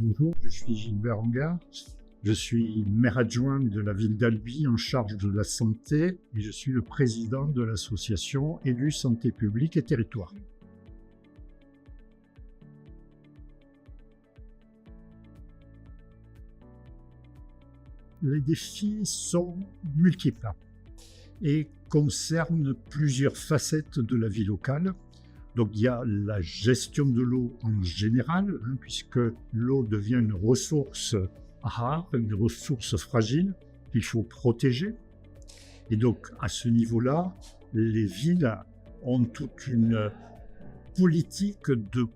Bonjour, je suis Gilbert Angard. Je suis maire adjoint de la ville d'Albi en charge de la santé et je suis le président de l'association Élus Santé Publique et Territoire. Les défis sont multiples et concernent plusieurs facettes de la vie locale. Donc il y a la gestion de l'eau en général, puisque l'eau devient une ressource rare, une ressource fragile qu'il faut protéger. Et donc à ce niveau-là, les villes ont toute une politique de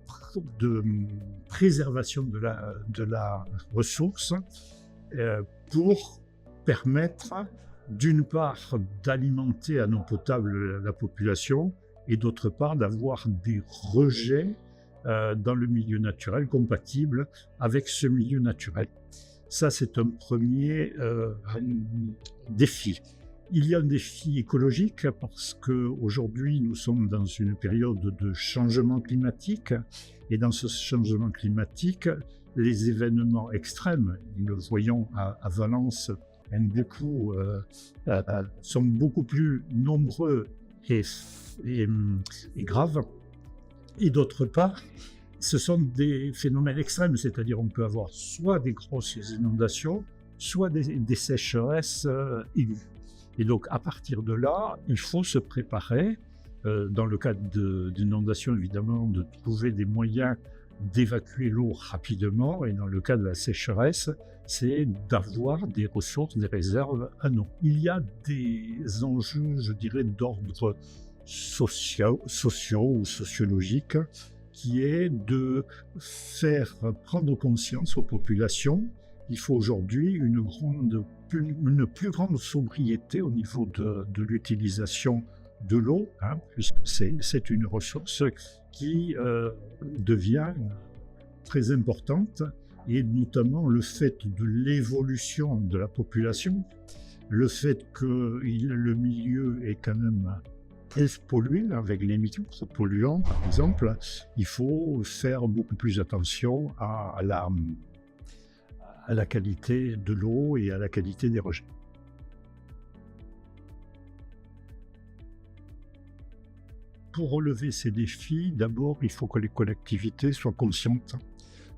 préservation de la ressource pour permettre d'une part d'alimenter en eau potable la population, et d'autre part d'avoir des rejets dans le milieu naturel compatibles avec ce milieu naturel. Ça, c'est un premier défi. Il y a un défi écologique parce qu'aujourd'hui, nous sommes dans une période de changement climatique et dans ce changement climatique, les événements extrêmes, nous le voyons à Valence, sont beaucoup plus nombreux et grave. Et d'autre part, ce sont des phénomènes extrêmes, c'est-à-dire on peut avoir soit des grosses inondations, soit des sécheresses aiguës. Et donc à partir de là, il faut se préparer, dans le cas d'inondations évidemment, de trouver des moyens d'évacuer l'eau rapidement, et dans le cas de la sécheresse, c'est d'avoir des ressources, des réserves en eau. Il y a des enjeux, je dirais, d'ordre sociaux ou sociologique, qui est de faire prendre conscience aux populations qu'il faut aujourd'hui une plus grande sobriété au niveau de l'utilisation de l'eau, puisque c'est une ressource qui devient très importante, et notamment le fait de l'évolution de la population, le fait que le milieu est quand même très pollué avec les micro-polluants par exemple, il faut faire beaucoup plus attention à la qualité de l'eau et à la qualité des rejets. Pour relever ces défis, d'abord, il faut que les collectivités soient conscientes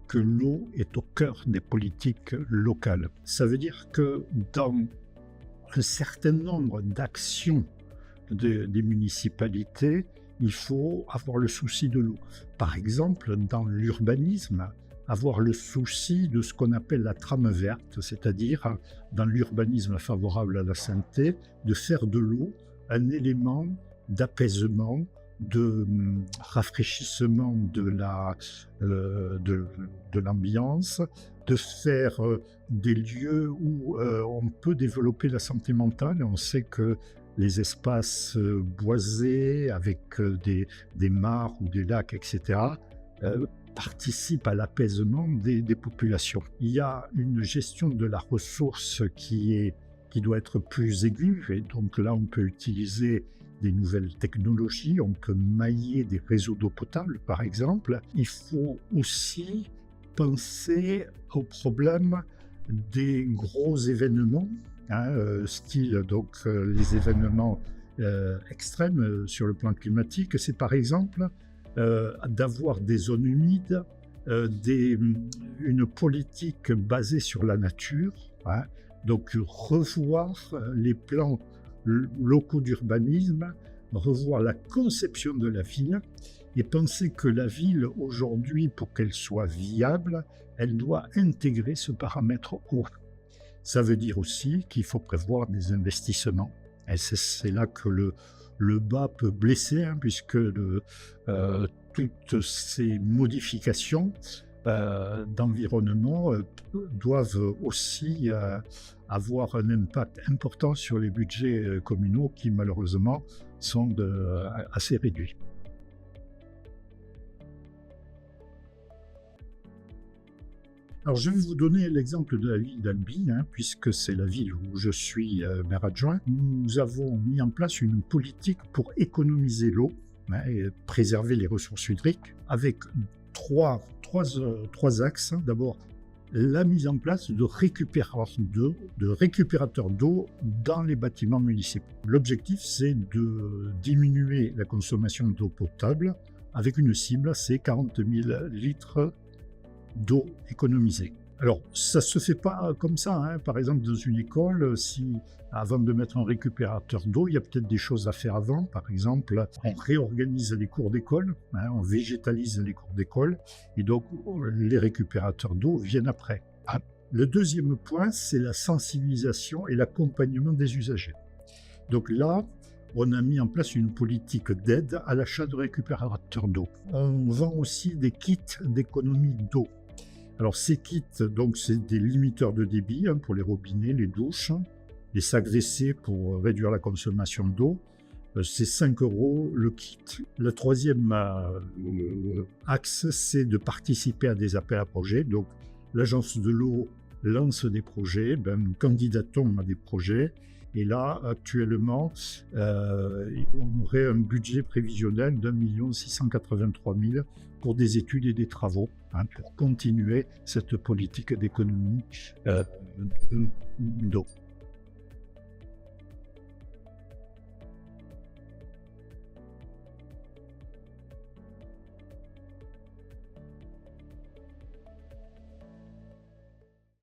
que l'eau est au cœur des politiques locales. Ça veut dire que dans un certain nombre d'actions des municipalités, il faut avoir le souci de l'eau. Par exemple, dans l'urbanisme, avoir le souci de ce qu'on appelle la trame verte, c'est-à-dire, dans l'urbanisme favorable à la santé, de faire de l'eau un élément d'apaisement, de rafraîchissement de l'ambiance, de faire des lieux où on peut développer la santé mentale. On sait que les espaces boisés avec des mares ou des lacs, etc., participent à l'apaisement des populations. Il y a une gestion de la ressource qui doit être plus aiguë, et donc là on peut utiliser des nouvelles technologies, on peut mailler des réseaux d'eau potable par exemple. Il faut aussi penser au problème des gros événements, style donc les événements extrêmes sur le plan climatique. C'est par exemple d'avoir des zones humides, une politique basée sur la nature, donc revoir les plans locaux d'urbanisme, revoir la conception de la ville et penser que la ville aujourd'hui, pour qu'elle soit viable, elle doit intégrer ce paramètre eau. Ça veut dire aussi qu'il faut prévoir des investissements. Et c'est là que le bas peut blesser, puisque toutes ces modifications d'environnement doivent aussi avoir un impact important sur les budgets communaux qui malheureusement sont assez réduits. Alors je vais vous donner l'exemple de la ville d'Albi, puisque c'est la ville où je suis maire adjoint. Nous avons mis en place une politique pour économiser l'eau et préserver les ressources hydriques avec trois axes. D'abord, la mise en place de récupérateurs d'eau dans les bâtiments municipaux. L'objectif, c'est de diminuer la consommation d'eau potable avec une cible, c'est 40 000 litres d'eau économisée. Alors, ça ne se fait pas comme ça, hein. Par exemple, dans une école, si avant de mettre un récupérateur d'eau, il y a peut-être des choses à faire avant. Par exemple, on réorganise les cours d'école, hein, on végétalise les cours d'école, et donc les récupérateurs d'eau viennent après. Ah. Le deuxième point, c'est la sensibilisation et l'accompagnement des usagers. Donc là, on a mis en place une politique d'aide à l'achat de récupérateurs d'eau. On vend aussi des kits d'économie d'eau. Alors ces kits, donc c'est des limiteurs de débit hein, pour les robinets, les douches, les sacs WC pour réduire la consommation d'eau. C'est 5 € le kit. Le troisième axe, c'est de participer à des appels à projets. Donc l'agence de l'eau lance des projets, nous candidatons à des projets. Et là, actuellement, on aurait un budget prévisionnel d'1 683 000 pour des études et des travaux, hein, pour continuer cette politique d'économie d'eau.